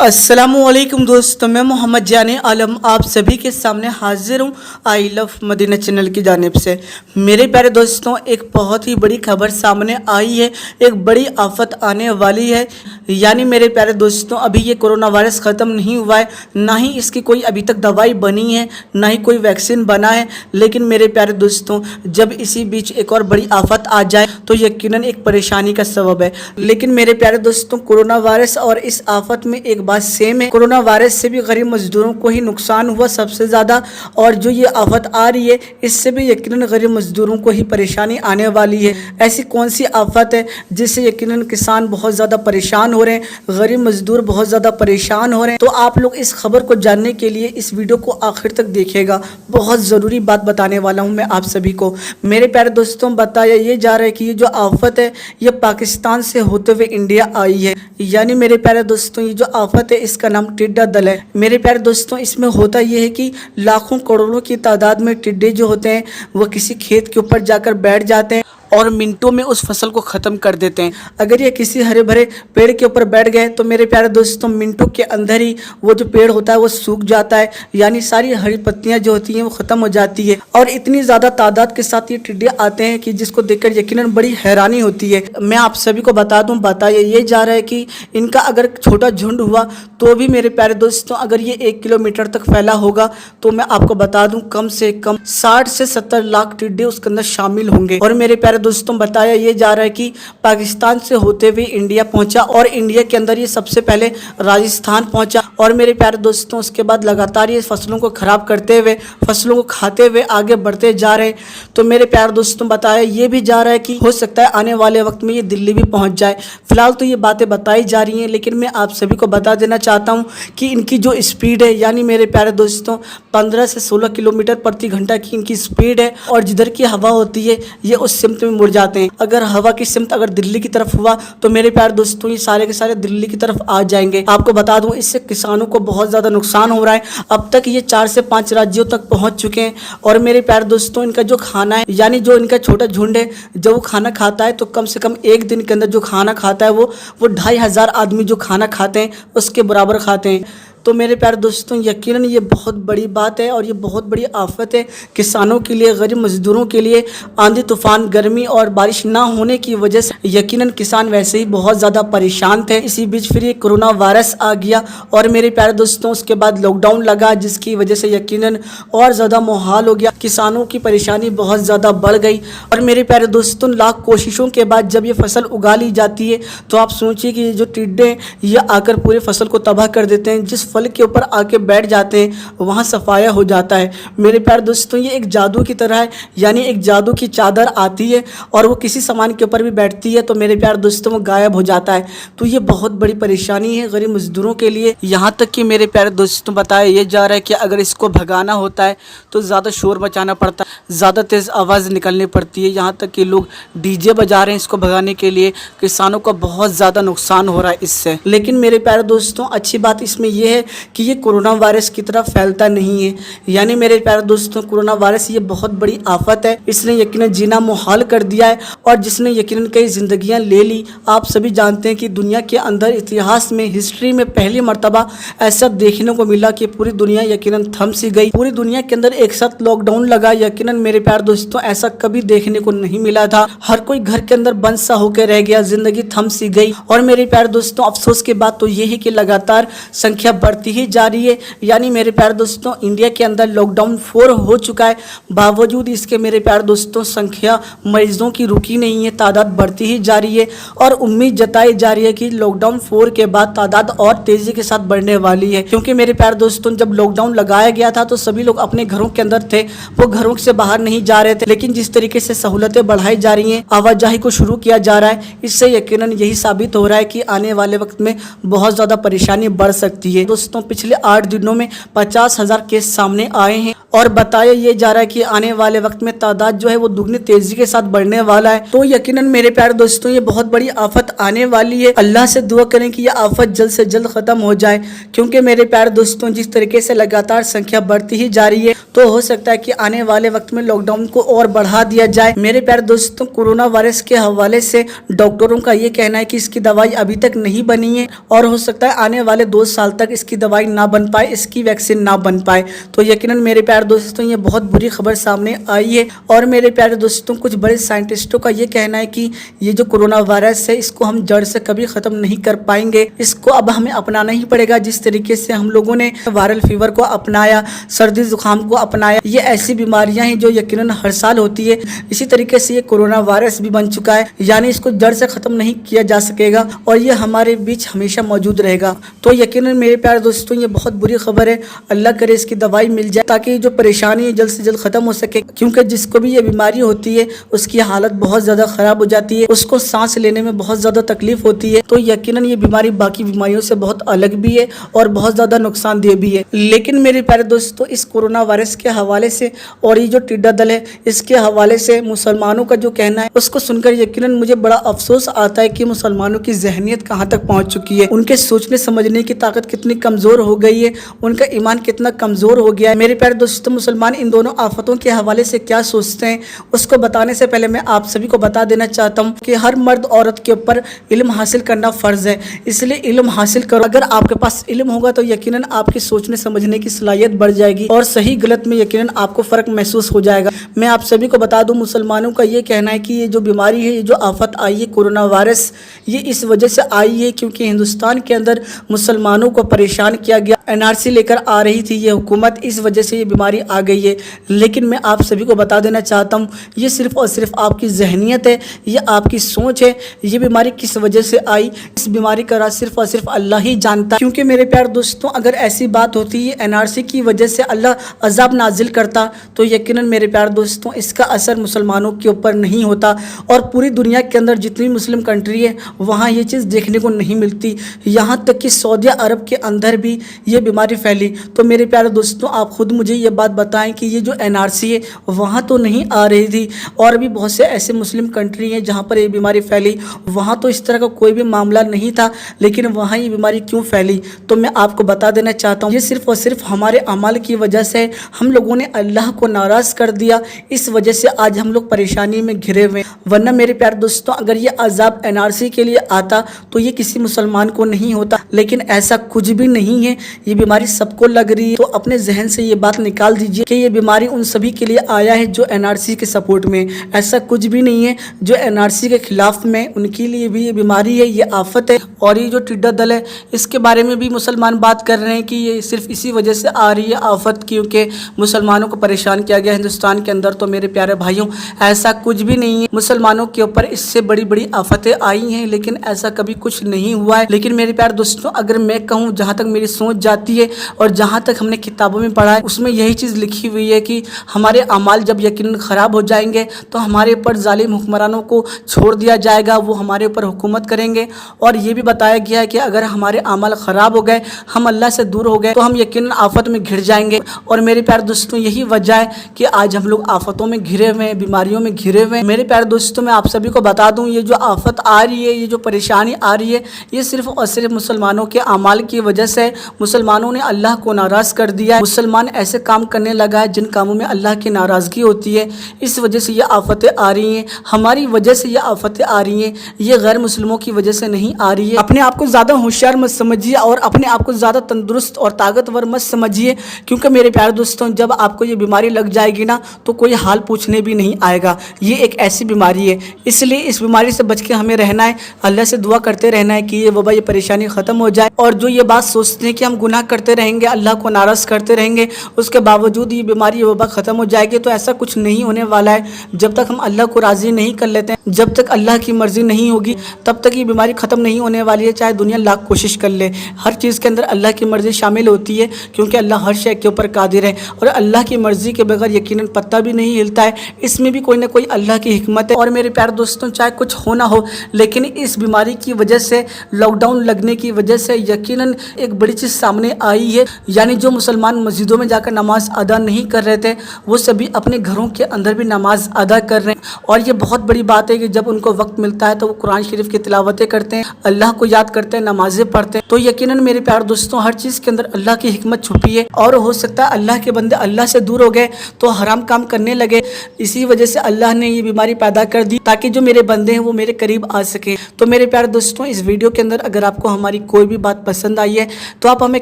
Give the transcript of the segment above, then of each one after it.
अस्सलामुअलैकुम दोस्तों, मैं मोहम्मद जाने आलम आप सभी के सामने हाजिर हूँ आई लव मदीना चैनल की जानिब से। मेरे प्यारे दोस्तों, एक बहुत ही बड़ी खबर सामने आई है। एक बड़ी आफत आने वाली है। यानी मेरे प्यारे दोस्तों, अभी ये कोरोना वायरस ख़त्म नहीं हुआ है, ना ही इसकी कोई अभी तक दवाई बनी है, ना ही कोई वैक्सीन बना है। लेकिन मेरे प्यारे दोस्तों, जब इसी बीच एक और बड़ी आफत आ जाए तो यकीनन एक परेशानी का सबब है। लेकिन मेरे प्यारे दोस्तों, कोरोना वायरस और इस आफत में एक बात सेम है। कोरोना वायरस से भी गरीब मजदूरों को ही नुकसान हुआ सबसे ज़्यादा, और जो ये आफत आ रही है इससे भी यकीनन गरीब मजदूरों को ही परेशानी आने वाली है। ऐसी कौन सी आफत है जिससे यकीनन किसान बहुत ज़्यादा परेशान हो रहे हैं, गरीब मजदूर बहुत ज़्यादा परेशान हो रहे हैं? तो आप लोग इस खबर को जानने के लिए इस वीडियो को आखिर तक देखिएगा। बहुत ज़रूरी बात बताने वाला हूँ मैं आप सभी को। मेरे प्यारे दोस्तों, बताया ये जा रहा है कि ये जो आफत है ये पाकिस्तान से होते हुए इंडिया आई है। यानी मेरे प्यारे दोस्तों, ये जो आफत है इसका नाम टिड्डा दल है। मेरे प्यारे दोस्तों, इसमें होता यह है कि लाखों करोड़ों की तादाद में टिड्डे जो होते हैं वह किसी खेत के ऊपर जाकर बैठ जाते हैं और मिनटों में उस फसल को ख़त्म कर देते हैं। अगर ये किसी हरे भरे पेड़ के ऊपर बैठ गए तो मेरे प्यारे दोस्तों, मिनटों के अंदर ही वो जो पेड़ होता है वो सूख जाता है। यानी सारी हरी पत्तियां जो होती हैं वो ख़त्म हो जाती है। और इतनी ज़्यादा तादाद के साथ ये टिड्डे आते हैं कि जिसको देखकर यकीनन बड़ी हैरानी होती है। मैं आप सभी को बता दूँ, बताया ये जा रहा है कि इनका अगर छोटा झुंड हुआ तो भी मेरे प्यारे दोस्तों, अगर ये 1 किलोमीटर तक फैला होगा तो मैं आपको बता दूँ कम से कम 60 से 70 लाख टिड्डे उसके अंदर शामिल होंगे। और मेरे प्यारे दोस्तों, बताया ये जा रहा है कि पाकिस्तान से होते हुए इंडिया पहुंचा और इंडिया के अंदर ये सबसे पहले राजस्थान पहुंचा। और मेरे प्यारे दोस्तों, उसके बाद लगातार ये फसलों को ख़राब करते हुए, फसलों को खाते हुए आगे बढ़ते जा रहे हैं। तो मेरे प्यारे दोस्तों, बताया ये भी जा रहा है कि हो सकता है आने वाले वक्त में ये दिल्ली भी पहुंच जाए। फिलहाल तो ये बातें बताई जा रही हैं, लेकिन मैं आप सभी को बता देना चाहता हूँ कि इनकी जो स्पीड है, यानी मेरे प्यारे दोस्तों 15 से 16 किलोमीटर प्रति घंटा की इनकी स्पीड है। और जिधर की हवा होती है ये उस सिमत में मुड़ जाते हैं। अगर हवा की सिमत अगर दिल्ली की तरफ हुआ तो मेरे प्यारे दोस्तों ये सारे के सारे दिल्ली की तरफ आ जाएंगे। आपको बता दूं, इससे किसानों को बहुत ज़्यादा नुकसान हो रहा है। अब तक ये 4 से 5 राज्यों तक पहुंच चुके हैं। और मेरे प्यारे दोस्तों, इनका जो खाना है, यानी जो इनका छोटा झुंड है, जब वो खाना खाता है तो कम से कम एक दिन के अंदर जो खाना खाता है वो 2500 आदमी जो खाना खाते हैं उसके बराबर खाते हैं। तो मेरे प्यारे दोस्तों, यकीनन ये बहुत बड़ी बात है और ये बहुत बड़ी आफत है किसानों के लिए, गरीब मजदूरों के लिए। आंधी तूफान, गर्मी और बारिश ना होने की वजह से यकीनन किसान वैसे ही बहुत ज़्यादा परेशान थे। इसी बीच फिर ये कोरोना वायरस आ गया और मेरे प्यारे दोस्तों उसके बाद लॉकडाउन लगा, जिसकी वजह से यकीनन और ज़्यादा मुहाल हो गया। किसानों की परेशानी बहुत ज़्यादा बढ़ गई। और मेरे प्यारे दोस्तों, लाख कोशिशों के बाद जब ये फसल उगा ली जाती है तो आप सोचिए कि जो टिड्डे ये आकर पूरे फसल को तबाह कर देते हैं। जिस फल के ऊपर आके बैठ जाते हैं वहाँ सफाया हो जाता है। मेरे प्यारे दोस्तों, ये एक जादू की तरह है। यानी एक जादू की चादर आती है और वो किसी सामान के ऊपर भी बैठती है तो मेरे प्यारे दोस्तों वो गायब हो जाता है। तो ये बहुत बड़ी परेशानी है गरीब मजदूरों के लिए। यहाँ तक कि मेरे प्यारे दोस्तों, बताया ये जा रहा है कि अगर इसको भगाना होता है तो ज़्यादा शोर मचाना पड़ता है, ज़्यादा तेज़ आवाज़ निकलनी पड़ती है। यहाँ तक कि लोग डीजे बजा रहे हैं इसको भगाने के लिए। किसानों को बहुत ज़्यादा नुकसान हो रहा है इससे। लेकिन मेरे प्यारे दोस्तों, अच्छी बात इसमें यह है कि ये कोरोना वायरस की तरह फैलता नहीं है। यानी मेरे प्यारे दोस्तों, कोरोना वायरस ये बहुत बड़ी आफत है। इसने यकीनन जीना मुहाल कर दिया है और जिसने यकीनन कई जिंदगियां ले ली। आप सभी जानते हैं कि दुनिया के अंदर इतिहास में, हिस्ट्री में पहली मर्तबा ऐसा देखने को मिला कि पूरी दुनिया यकीनन थम सी गई। पूरी दुनिया के अंदर एक साथ लॉकडाउन लगा। यकीनन मेरे प्यारे दोस्तों, ऐसा कभी देखने को नहीं मिला था। हर कोई घर के अंदर बंद सा होकर रह गया, जिंदगी थम सी गई। और मेरे प्यारे दोस्तों, अफसोस की बात तो ये है कि लगातार संख्या बढ़ती ही जा रही है। यानी मेरे प्यारे दोस्तों, इंडिया के अंदर लॉकडाउन 4 हो चुका है। बावजूद इसके मेरे प्यारे दोस्तों, संख्या मरीजों की रुकी नहीं है, तादाद बढ़ती ही जा रही है। और उम्मीद जताई जा रही है कि लॉकडाउन 4 के बाद तादाद और तेजी के साथ बढ़ने वाली है। क्योंकि मेरे प्यारे दोस्तों, जब लॉकडाउन लगाया गया था तो सभी लोग अपने घरों के अंदर थे, वो घरों से बाहर नहीं जा रहे थे। लेकिन जिस तरीके से सहूलतें बढ़ाई जा रही हैं, आवाजाही को शुरू किया जा रहा है, इससे यकीनन यही साबित हो रहा है कि आने वाले वक्त में बहुत ज़्यादा परेशानी बढ़ सकती है। दोस्तों पिछले 8 दिनों में 50,000 केस सामने आए हैं और बताया ये जा रहा है कि आने वाले वक्त में तादाद जो है वो दुगनी तेजी के साथ बढ़ने वाला है। तो यकीनन मेरे प्यारे दोस्तों ये बहुत बड़ी आफत आने वाली है। अल्लाह से दुआ करें कि ये आफत जल्द से जल्द खत्म हो जाए, क्योंकि मेरे प्यारे दोस्तों जिस तरीके से लगातार संख्या बढ़ती ही जा रही है तो हो सकता है कि आने वाले वक्त में लॉकडाउन को और बढ़ा दिया जाए। मेरे प्यारे दोस्तों कोरोना वायरस के हवाले से डॉक्टरों का ये कहना है कि इसकी दवाई अभी तक नहीं बनी है और हो सकता है आने वाले 2 साल तक इसकी दवाई ना बन पाए, इसकी वैक्सीन ना बन पाए। तो यकीनन मेरे प्यारे दोस्तों ये बहुत बुरी खबर सामने आई है और मेरे प्यारे दोस्तों कुछ बड़े साइंटिस्टों का ये कहना है कि ये जो कोरोना वायरस है इसको हम जड़ से कभी खत्म नहीं कर पाएंगे। इसको अब हमें अपनाना ही पड़ेगा। जिस तरीके से हम लोगों ने वायरल फीवर को अपनाया, सर्दी जुकाम को अपनाया, ये ऐसी बीमारियां हैं जो यकीनन हर साल होती है। इसी तरीके से ये कोरोना वायरस भी बन चुका है, यानी इसको जड़ से खत्म नहीं किया जा सकेगा और ये हमारे बीच हमेशा मौजूद रहेगा। तो यकीनन मेरे प्यारे दोस्तों ये बहुत बुरी खबर है। अल्लाह करे इसकी दवाई मिल जाए ताकि जो परेशानी है जल्द से जल्द खत्म हो सके, क्योंकि जिसको भी ये बीमारी होती है उसकी हालत बहुत ज्यादा खराब हो जाती है, उसको सांस लेने में बहुत ज्यादा तकलीफ होती है। तो यकीनन ये बीमारी बाकी बीमारियों से बहुत अलग भी है और बहुत ज्यादा नुकसानदेह भी है। लेकिन मेरे प्यारे दोस्तों इस कोरोना वायरस के हवाले से और ये जो टिड्डा दल है इसके हवाले से मुसलमानों का जो कहना है उसको सुनकर यकीनन मुझे बड़ा अफसोस आता है कि मुसलमानों की जहनियत कहाँ तक पहुँच चुकी है, उनके सोचने समझने की ताकत कितनी कमजोर हो गई है, उनका ईमान कितना कमजोर हो गया है। मेरे प्यारे दोस्तों मुसलमान इन दोनों आफतों के हवाले से क्या सोचते हैं उसको बताने से पहले मैं आप सभी को बता देना चाहता हूँ कि हर मर्द औरत के ऊपर इल्म हासिल करना फर्ज है, इसलिए इल्म हासिल करो। अगर आपके पास इल्म होगा तो यकीनन आपकी सोचने समझने की सलाहियत बढ़ जाएगी और सही गलत में यकीनन आपको फर्क महसूस हो जाएगा। मैं आप सभी को बता दूं मुसलमानों का ये कहना है कि ये जो बीमारी है, ये जो आफत आई है कोरोना वायरस, ये इस वजह से आई है क्योंकि हिंदुस्तान के अंदर मुसलमानों को परेशान किया गया। एनआरसी लेकर आ रही थी ये हुकूमत, इस वजह से ये बीमारी आ गई है। लेकिन मैं आप सभी को बता देना चाहता हूँ ये सिर्फ और सिर्फ आपकी जहनियत है, ये आपकी सोच है। ये बीमारी किस वजह से आई, इस बीमारी का राज सिर्फ और सिर्फ अल्लाह ही जानता है। क्योंकि मेरे प्यारे दोस्तों अगर ऐसी बात होती है एनआरसी की वजह से अल्लाह अजाब नाजिल करता तो यकीनन मेरे प्यारे दोस्तों इसका असर मुसलमानों के ऊपर नहीं होता और पूरी दुनिया के अंदर जितनी मुस्लिम कंट्री है वहाँ ये चीज़ देखने को नहीं मिलती। यहाँ तक कि सऊदी अरब के अंदर भी ये बीमारी फैली। तो मेरे प्यारे दोस्तों आप खुद मुझे ये बात बताएं कि ये जो एनआरसी है वहाँ तो नहीं आ रही थी और भी बहुत से ऐसे मुस्लिम कंट्री हैं जहाँ पर ये बीमारी फैली, वहाँ तो इस तरह का कोई भी मामला नहीं था, लेकिन वहाँ ये बीमारी क्यों फैली तो मैं आपको बता देना चाहता हूँ ये सिर्फ और सिर्फ हमारे अमल की वजह से हम लोगों ने अल्लाह को नाराज़ कर दिया, इस वजह से आज हम लोग परेशानी में घिरे हुए। वरना मेरे प्यारे दोस्तों अगर ये अजाब एनआरसी के लिए आता तो ये किसी मुसलमान को नहीं होता, लेकिन ऐसा कुछ भी नहीं है। ये बीमारी सबको लग रही है, तो अपने जहन से ये बात निकाल दीजिए कि ये बीमारी उन सभी के लिए आया है जो एनआरसी के सपोर्ट में। ऐसा कुछ भी नहीं है जो एनआरसी के खिलाफ में, उनके लिए भी ये बीमारी है, ये आफत है। और ये जो टिड्डा दल है इसके बारे में भी मुसलमान बात कर रहे हैं कि ये सिर्फ इसी वजह से आ रही है आफत, क्योंकि मुसलमानों को परेशान किया गया हिंदुस्तान के अंदर। तो मेरे प्यारे भाइयों ऐसा कुछ भी नहीं है, मुसलमानों के ऊपर इससे बड़ी बड़ी आफतें आई हैं लेकिन ऐसा कभी कुछ नहीं हुआ है। लेकिन मेरे प्यारे दोस्तों अगर मैं कहूँ जहाँ तक मेरी सोच जाती है और जहाँ तक हमने किताबों में पढ़ा है उसमें यही चीज़ लिखी हुई है कि हमारे अमाल जब यकीनन ख़राब हो जाएंगे तो हमारे ऊपर जालिम हुक्मरानों को छोड़ दिया जाएगा, वो हमारे ऊपर हुकूमत करेंगे। और ये भी बताया गया है कि अगर हमारे अमाल ख़राब हो गए, हम अल्लाह से दूर हो गए तो हम यकीनन आफत में घिर जाएंगे। और मेरे प्यारे दोस्तों यही वजह है कि आज हम लोग आफतों में घिरे हुए हैं, बीमारियों में घिरे हुए हैं। मेरे प्यारे दोस्तों मैं आप सभी को बता दूं ये जो आफत आ रही है, ये जो परेशानी आ रही है, ये सिर्फ और सिर्फ मुसलमानों के अमाल की वजह से। मुसलमानों ने अल्लाह को नाराज़ कर दिया है, मुसलमान ऐसे काम करने लगा है जिन कामों में अल्लाह की नाराज़गी होती है। इस वजह से ये आफतें आ रही हैं, हमारी वजह से ये आफतें आ रही हैं, ये गैर मुस्लिमों की वजह से नहीं आ रही है। अपने आप को ज़्यादा होशियार मत समझिए और अपने आप को ज़्यादा तंदुरुस्त और ताकतवर मत समझिए, क्योंकि मेरे प्यारे दोस्तों जब आपको ये बीमारी लग जाएगी ना तो कोई हाल पूछने भी नहीं आएगा। ये एक ऐसी बीमारी है, इसलिए इस बीमारी से बच के हमें रहना है, अल्लाह से दुआ करते रहना है कि ये वबा, ये परेशानी ख़त्म हो जाए। और जो ये बात सोचते हैं कि हम गुनाह करते रहेंगे, अल्लाह को नाराज़ करते रहेंगे, उसके बावजूद ये बीमारी, ये वबा ख़त्म हो जाएगी, तो ऐसा कुछ नहीं होने वाला है। जब तक हम अल्लाह को राज़ी नहीं कर लेते हैं, जब तक अल्लाह की मर्ज़ी नहीं होगी, तब तक ये बीमारी ख़त्म नहीं होने वाली है, चाहे दुनिया लाख कोशिश कर ले। हर चीज़ के अंदर अल्लाह की मर्ज़ी शामिल होती है, क्योंकि अल्लाह हर शय के ऊपर कादिर है और अल्लाह की मर्ज़ी के बगैर यकीनन पत्ता भी नहीं हिलता है। इसमें भी कोई ना कोई अल्लाह की हिकमत है। और मेरे प्यारे दोस्तों चाहे कुछ हो ना हो, लेकिन इस बीमारी की वजह से, लॉकडाउन लगने की वजह से यकीनन एक बड़ी चीज़ सामने आई है, यानी जो मुसलमान मस्जिदों में जाकर नमाज अदा नहीं कर रहे थे वो सभी अपने घरों के अंदर भी नमाज अदा कर रहे हैं। और ये बहुत बड़ी बात है कि जब उनको वक्त मिलता है तो वो कुरान शरीफ की तिलावतें करते हैं, अल्लाह को याद करते हैं, नमाजें पढ़ते हैं। तो यकीनन मेरे प्यारे दोस्तों हर चीज़ के अंदर अल्लाह की हिकमत छुपी है और हो सकता है अल्लाह के बंदे अल्लाह से दूर हो गए तो हराम काम करने लगे, इसी वजह से अल्लाह ने ये बीमारी पैदा कर दी ताकि जो मेरे बंदे हैं वो मेरे करीब आ सके। तो मेरे प्यारे दोस्तों इस वीडियो के अंदर अगर आपको हमारी कोई भी बात पसंद आई है तो आप हमें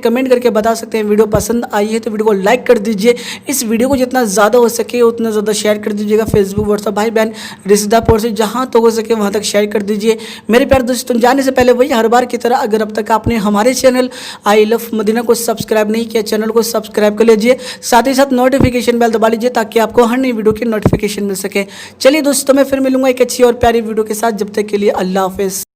कमेंट करके बता सकते हैं। वीडियो पसंद आई है तो वीडियो को लाइक कर दीजिए, इस वीडियो को जितना ज़्यादा हो सके उतना ज़्यादा शेयर कर दीजिएगा। फेसबुक, व्हाट्सएप, भाई बहन, रिश्तेदार, पड़ोसी जहाँ तो हो सके वहाँ तक शेयर कर दीजिए। मेरे प्यारे दोस्तों जाने से पहले वही हर बार की तरह अगर अब तक आपने हमारे चैनल आई लव मदीना को सब्सक्राइब नहीं किया, चैनल को सब्सक्राइब कर लीजिए, साथ ही साथ नोटिफिकेशन बेल दबा लीजिए ताकि आपको हर नई वीडियो की नोटिफिकेशन मिल सके। चलिए दोस्तों मैं फिर मिलूंगा एक अच्छी और प्यारी वीडियो के साथ, जब तक के लिए अल्लाह हाफिज़।